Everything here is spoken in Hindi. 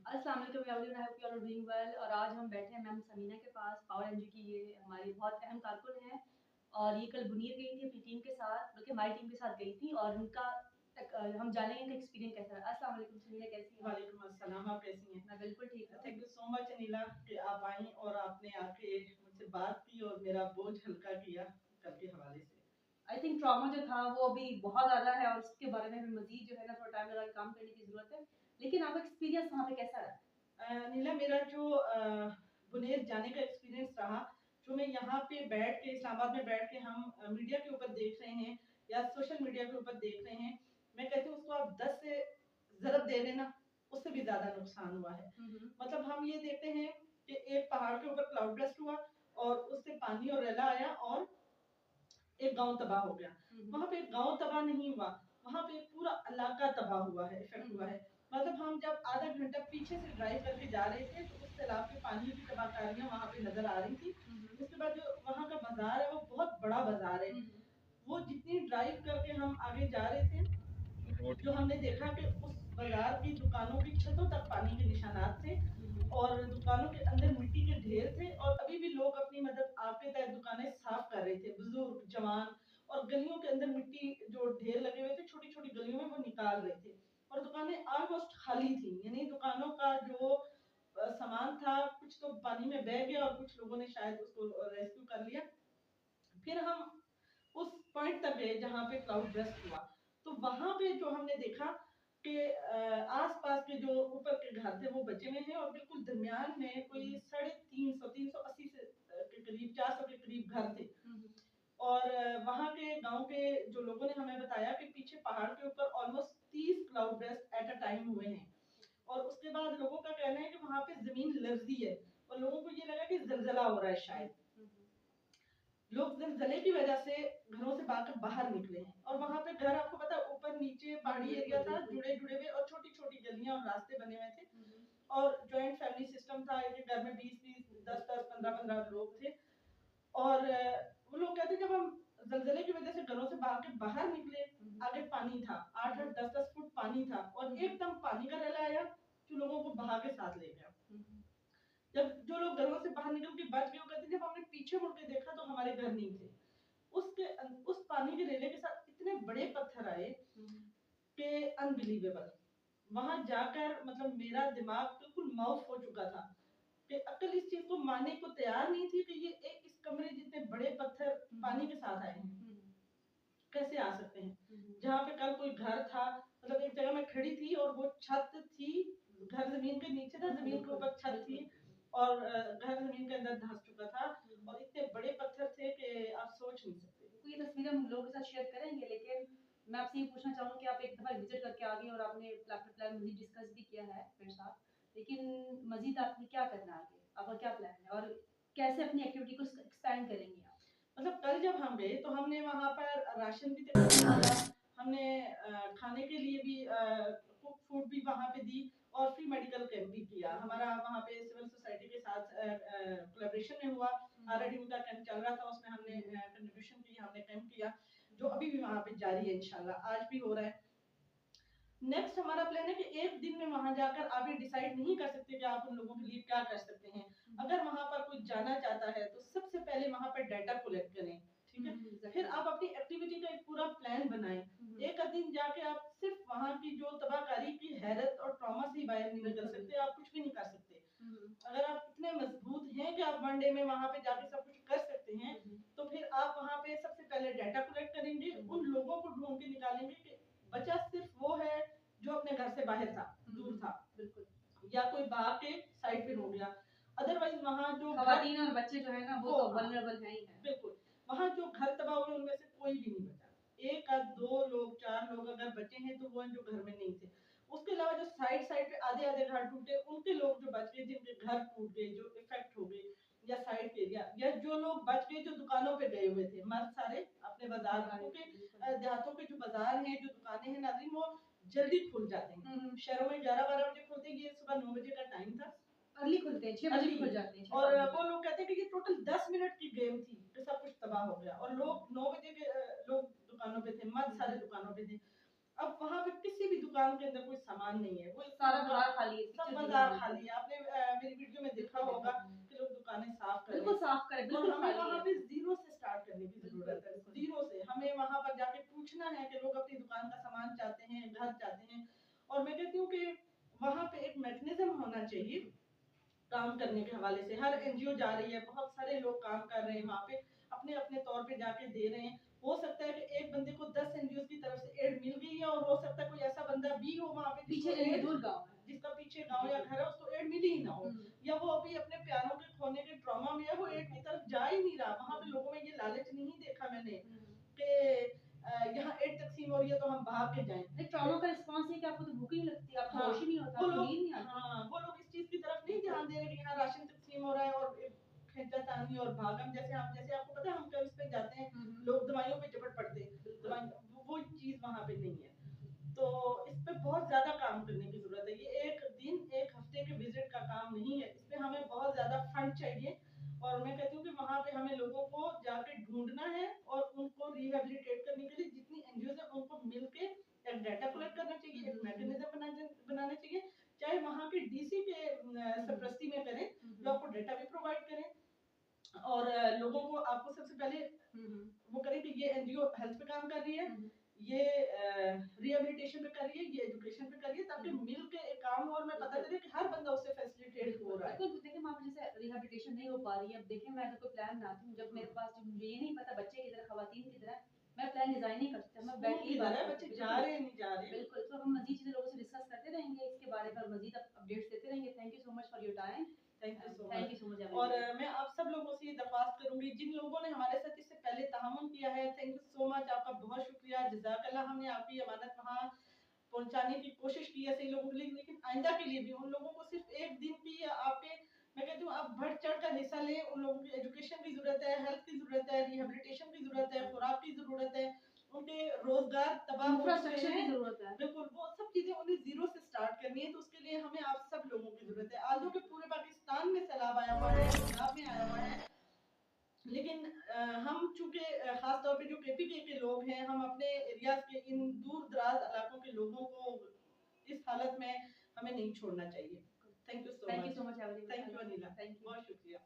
अस्सलाम वालेकुम everyone, I hope you are doing well. और आज हम बैठे हैं मैम समीना के पास। पावर एनर्जी की ये हमारी बहुत अहम कारकुन हैं और ये कल बुनीर गई थी अपनी टीम के साथ, बल्कि हमारी टीम के साथ गई थी और उनका हम जानेंगे इनका एक्सपीरियंस कैसा रहा। अस्सलाम वालेकुम समीना, कैसी हैं आप? वालेकुम अस्सलाम, आप कैसी हैं? मैं बिल्कुल ठीक हूँ। Thank you so much Anila कि आप आई और आपने आके मुझसे बात की और मेरा बोझ हल्का किया कल के हवाले से। आई थिंक ट्रॉमा जो था वो अभी बहुत ज़्यादा है और उसके बारे में हमें मज़ीद जो है ना थोड़ा टाइम लगा के काम करने की ज़रूरत है। लेकिन आपका एक्सपीरियंस वहाँ पे कैसा रहा? नीला, मेरा जो बुनेर जाने का एक्सपीरियंस रहा, जो मैं यहाँ पे बैठ के इस्लामाबाद में बैठ के हम मीडिया के ऊपर देख रहे हैं या सोशल मीडिया के ऊपर देख रहे हैं, मैं कहती हूँ उसको आप 10 से ज़रब दे लेना, उससे भी ज़्यादा नुकसान हुआ है। मतलब हम ये देखते हैं कि एक पहाड़ के ऊपर क्लाउड बर्स्ट हुआ और उससे पानी और रेला आया और एक गांव तबाह हो गया। वहां पे गांव तबाह नहीं हुआ, वहां पे पूरा इलाका तबाह हुआ है, इफेक्ट हुआ है। मतलब हम जब आधा घंटा पीछे से ड्राइव करके जा रहे थे तो उस तालाब के पानी की तबाहकारियां वहां पे नजर आ रही थी। उसके बाद जो वहां का बाजार है वो बहुत बड़ा बाजार है। वो जितनी ड्राइव करके हम आगे जा रहे थे, जो हमने देखा कि उस बाजार की दुकानों की छतों तक पानी के निशानात थे और दुकानों के अंदर मिट्टी के ढेर थे और अभी भी लोग अपनी मतलब आपके तहत दुकानें साफ कर रहे थे, बुजुर्ग जवान, और गलियों के अंदर मिट्टी जो ढेर लगे हुए थे छोटी छोटी गलियों में वो निकाल रहे थे और दुकानें ऑलमोस्ट खाली थी। यानी दुकानों का जो सामान था कुछ तो पानी में बह गया और कुछ लोगों ने शायद उसको रेस्क्यू कर लिया। फिर हम उस पॉइंट तक गए जहाँ पे क्लाउड बर्स्ट हुआ, तो वहां पे जो हमने देखा कि आसपास के जो ऊपर के घर थे वो बचे हुए हैं और बिल्कुल दरमियान में कोई 350 380 से के करीब 400 के करीब घर थे। और वहां के गांव के जो लोगों ने हमें बताया कि पीछे पहाड़ के ऊपर almost 30 cloud burst at a time हुए हैं और उसके बाद लोगों का कहना है कि वहां पे जमीन लर्जी है और लोगों को ये लगा कि जलजला हो रहा है शायद। लोग जलजले की वजह से घरों से भागकर बाहर निकले हैं और वहां पे घर आपको पता है ऊपर नीचे पहाड़ी एरिया था, जुड़े जुड़े हुए और छोटी छोटी गलियां और रास्ते बने हुए थे और जॉइंट फैमिली सिस्टम था। एक घर में 20 20 10 10 15 15 लोग थे और वो लोग कहते जब हम जलजले की वजह से घरों से भाग के बाहर निकले, आगे पानी था, 8 8 10 10 फुट पानी था और एकदम पानी का रेला आया जो लोगों को बहा के साथ ले गया। जब जो लोग घरों से बाहर निकल के बच गए, वो कहते जब हमने पीछे मुड़ के देखा तो हमारे घर नहीं थे। उसके उस पानी के रेले के साथ इतने बड़े पत्थर आए कि अनबिलीवेबल। वहां जाकर मतलब मेरा दिमाग बिल्कुल माउफ हो चुका था कि अक्ल इस चीज को मानने को तैयार नहीं थी कि ये एक इस कमरे जितने बड़े पत्थर पानी के साथ आए हैं, कैसे आ सकते हैं। जहाँ पे कल कोई घर था, मतलब एक जगह मैं खड़ी थी और वो छत थी, घर जमीन के नीचे था, जमीन के ऊपर छत थी और घर जमीन के अंदर धंस चुका था और इतने बड़े पत्थर थे कि आप सोच नहीं सकते। तो ये तस्वीरें हम लोगों के साथ शेयर करेंगे, लेकिन मैं आपसे ये पूछना चाहूँगी कि आप एक दफ़ा विजिट करके आ गए और आपने प्लान मज़ीद डिस्कस भी किया है मेरे साथ, लेकिन मज़ीद आपने क्या करना है आगे? आपका क्या प्लान है और कैसे अपनी एक्टिविटी को एक्सपैंड करेंगी आप? मतलब कल जब हम गए तो हमने वहाँ पर राशन भी तकरीबन दिया, हमने खाने के लिए भी कुक फूड भी वहाँ पे दी और फ्री मेडिकल कैंप भी किया। हमारा वहाँ पे सिविल सोसाइटी के साथ कोलैबोरेशन में हुआ, ऑलरेडी उनका कैंप चल रहा था, उसमें हमने कंट्रीब्यूशन की, हमने कैंप किया जो अभी भी वहाँ पे जारी है, इंशाल्लाह आज भी हो रहा है। नेक्स्ट हमारा प्लान है कि एक दिन में वहां जाकर आप ये डिसाइड नहीं कर सकते कि आप उन लोगों के लिए क्या कर सकते हैं। अगर वहां पर कोई जाना चाहता है तो सबसे पहले वहां पर डाटा कलेक्ट करें, ठीक है। फिर आप अपनी एक्टिविटी का एक पूरा प्लान बनाएं। एक दिन जाके आप सिर्फ वहां की जो तबाहकारी की हैरत और ट्रॉमा से ही बाहर नहीं निकल सकते, आप कुछ भी नहीं कर सकते। अगर आप इतने मजबूत हैं कि आप वन डे में वहां पे जाके सब कुछ कर सकते हैं, तो फिर आप वहां पे सबसे पहले डाटा कलेक्ट करेंगे, उन लोगों को ढूंढ के निकालेंगे कि बचा सिर्फ वो है जो अपने घर से बाहर था, दूर था, बिल्कुल, या कोई बाहर के साइड पे हो गया। अदरवाइज वहाँ जो खवातीन और बच्चे जो है ना वो तो वल्नरेबल हैं ही हैं। बिल्कुल, वहाँ जो घर तबाह हुए उनमें से कोई भी नहीं बचा। एक आध दो लोग, चार लोग अगर बचे हैं तो वो जो घर में नहीं थे। उसके अलावा जो साइड साइड पे आधे आधे घर टूटे, उनके लोग जो बच गए, जिनके घर टूट गए, जो इफेक्ट हो गए, या साइड एरिया, या जो लोग बच गए जो दुकानों पे गए हुए थे, मर्द सारे अपने बाजार, क्योंकि देहातों के जो बाजार हैं, जो दुकानें हैं नाज़रीन, वो जल्दी खुल जाते हैं। शहरों में 11 12 बजे खुलते हैं, ये सुबह 9 बजे का टाइम था। अर्ली खुलते हैं, 6 बजे खुल जाते हैं। और वो लोग कहते हैं कि ये टोटल 10 मिनट की गेम थी कि सब कुछ तबाह हो गया और लोग 9 बजे के लोग दुकानों पे थे, मर्द सारे दुकानों पे थे। अब वहाँ पे किसी भी दुकान के अंदर कोई सामान नहीं है, वो सारा बाजार खाली है, सब बाजार बाजार बिल्कुल। खाली है। आपने मेरी वीडियो में देखा बिल्कुल होगा देखा। कि लोग दुकानें साफ कर रहे बिल्कुल हैं। साफ करें, और बिल्कुल हमें खाली वहाँ है। पे ज़ीरो से स्टार्ट करने की बिल्कुल, ज़रूरत है। बिल्कुल। ज़ीरो से हमें वहाँ पर जाके पूछना है कि लोग अपनी दुकान का सामान चाहते हैं, घर चाहते हैं। और मैं कहती हूँ कि वहाँ पे एक मैकेनिज़्म होना चाहिए काम करने के हवाले से। हर एनजीओ जा रही है, बहुत सारे लोग काम कर रहे हैं वहाँ पे, अपने-अपने तौर पे जाके दे रहे हैं। हो सकता है कि एक बंदे को 10 एनजीओ की तरफ से एड मिल गई है और हो सकता है कोई ऐसा बंदा भी हो वहाँ पे पीछे जिसको एड दूर गाँव है। जिसका पीछे गाँव या घर है उसको एड मिली ही ना हो। हुँ। या वो अभी अपने प्यारों के खोने के ट्रॉमा में है, वो एड की तरफ जा ही नहीं रहा। वहाँ पे लोगों में ये लालच नहीं देखा मैंने हुँ। कि यहाँ एड तकसीम हो रही है तो हम भाग के जाएँ। नहीं, ट्रॉमा का रिस्पॉन्स है कि आपको तो भूख ही नहीं लगती, आपको हाँ, होश ही नहीं होता, वो आपको लोग नींद नहीं आती। वो लोग इस चीज़ की तरफ नहीं ध्यान दे रहे कि यहाँ राशन तकसीम हो रहा है और खींचातानी और भागम जैसे आपको पता है हम कब इस पे जाते हैं, हुँ, हुँ। लोग दवाइयों पे झपट पड़ते हैं। बिल्कुल। वो चीज़ वहाँ पे नहीं है। तो इस पे बहुत ज़्यादा काम करने की ज़रूरत है। ये एक दिन, 1 हफ्ते के विज़िट का काम नहीं है। इस पे हमें बहुत ज़्यादा फंड चाहिए और मैं कहती हूँ कि वहाँ पे हमें लोगों को जाके ढूँढना है और उनको रिहैबिलिटेट करने के लिए जितनी एनजीओज़ हैं उनको मिलके एक डाटा कलेक्ट करना चाहिए, एक मैकेनिज़्म बनाना चाहिए। चाहे वहाँ के डीसी के सरपरस्ती में करें, जो आपको डाटा भी प्रोवाइड करें और लोगों को आपको सबसे पहले वो करें कि ये एनजीओ हेल्थ पे काम कर रही है, ये रिहैबिलिटेशन पे कर रही है, ये एजुकेशन पे कर रही है, ताकि मिल के एक काम हो और मैं पता चले कि हर बंदा उससे फैसिलिटेट हो रहा है। बिल्कुल, देखिए वहाँ पे जैसे रिहैबिलिटेशन नहीं हो पा रही है, अब देखिए मैं अगर कोई प्लान बनाती हूँ, जब मेरे पास जब मुझे ये नहीं पता बच्चे किधर है, खवातीन किधर है, मैं प्लान डिज़ाइन नहीं कर सकती, मैं बैठ के ही बात बच्चे करती हूँ। जा रहे हैं, नहीं जा रहे हैं। बिल्कुल, तो हम मज़ीद चीज़ें लोगों से डिस्कस करते रहेंगे, इसके बारे में मज़ीद अपडेट्स देते रहेंगे। Thank you so much for your time. Thank you so thank much. You so much और एवरीवन। मैं आप सब लोगों से ये दरख्वास्त करूंगी जिन लोगों ने हमारे साथ इससे पहले ताहामुन किया है, थैंक यू सो मच, आपका बहुत शुक्रिया, जज़ाकल्लाह। हमने आपकी अमानत वहाँ पहुंचाने की कोशिश की है सही लोगों के लिए, लेकिन आइंदा के लिए भी उन लोगों को सिर्फ एक दिन की या आपके मैं कहती हूँ आप बढ़ चढ़ कर हिस्सा लें। उन लोगों की एजुकेशन की जरूरत है, हेल्थ की जरूरत है, रिहेबिलिटेशन की जरूरत है, खुराक की जरूरत है, उनके रोजगार तबाह हो चुके इंफ्रास्ट्रक्चर की हैं। ज़रूरत है। बिल्कुल, वो सब चीजें उन्हें जीरो से स्टार्ट करनी है, तो उसके लिए हमें आप सब लोगों की जरूरत है। आजो के पूरे पाकिस्तान में सैलाब आया हुआ है, पंजाब में आया हुआ है, लेकिन हम चूंकि खास तौर पे जो केपीके के लोग हैं, हम अपने एरियाज के इन दूर दराज इलाकों के लोगों को इस हालत में हमें नहीं छोड़ना चाहिए। Thank you so thank you much. So much everyone. Thank you Anila, thank you. बहुत शुक्रिया।